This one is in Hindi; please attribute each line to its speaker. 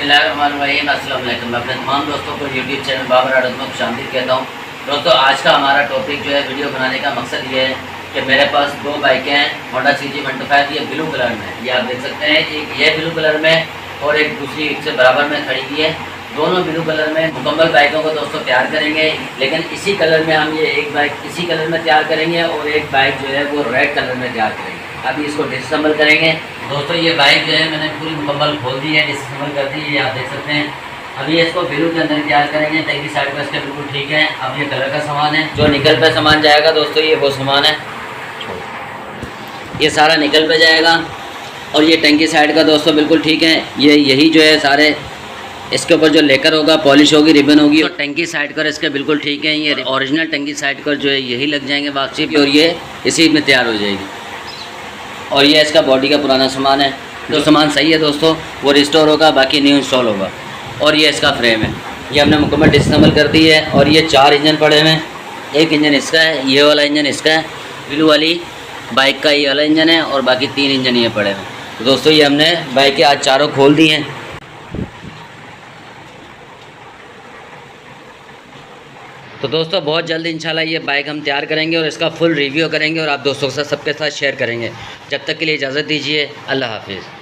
Speaker 1: बिस्मिल्लाहिर्रहमानिर्रहीम। अस्सलाम वालेकुम। मैं अपने तमाम दोस्तों को यूट्यूब चैनल बाबर आडत में खुशामदीद कहता हूँ। दोस्तों, आज का हमारा टॉपिक जो है, वीडियो बनाने का मकसद ये है कि मेरे पास दो बाइकें हैं, होंडा CG 125। ये ब्लू कलर में, ये आप देख सकते हैं, एक ये ब्लू कलर में और एक दूसरी इससे बराबर में खड़ी हुई है। दोनों ब्लू कलर में मुकम्मल बाइकों को दोस्तों तैयार करेंगे, लेकिन इसी कलर में हम ये एक बाइक इसी कलर में तैयार करेंगे और एक बाइक जो है वो रेड कलर में तैयार करेंगे। अभी इसको डिसअसेंबल करेंगे। दोस्तों, ये बाइक जो है मैंने पूरी मुकम्मल खोल दी है, डिसअसेंबल कर दी है, ये आप देख सकते हैं। अभी इसको बिलू के अंदर तैयार करेंगे। टैंकी साइड पर इसके बिल्कुल ठीक है। अब ये कलर का सामान है, जो निकल पे सामान जाएगा दोस्तों, ये वो सामान है, ये सारा निकल पे जाएगा। और ये टैंकी साइड का दोस्तों बिल्कुल ठीक है। ये यही जो है सारे इसके ऊपर जो लेकर होगा, पॉलिश होगी, रिबन होगी। तो टैंकी साइड कर इसके बिल्कुल ठीक है। ये ओरिजिनल टैंकी साइड कर जो है यही लग जाएंगे वापसी पे, और ये इसी में तैयार हो जाएगी। और ये इसका बॉडी का पुराना सामान है। जो सामान सही है दोस्तों वो रिस्टोर होगा, बाकी न्यू इंस्टॉल होगा। और ये इसका फ्रेम है, ये हमने मुकम्मल डिसअसेंबल कर दी है। और ये 4 इंजन पड़े हुए हैं। एक इंजन इसका है, ये वाला इंजन इसका है, ब्लू वाली बाइक का ये वाला इंजन है, और बाकी 3 इंजन ये पड़े हुए हैं। तो दोस्तों, ये हमने बाइकें आज चारों खोल दी हैं। तो दोस्तों, बहुत जल्द इंशाल्लाह ये बाइक हम तैयार करेंगे और इसका फुल रिव्यू करेंगे और आप दोस्तों के साथ सबके साथ शेयर करेंगे। जब तक के लिए इजाज़त दीजिए। अल्लाह हाफिज़।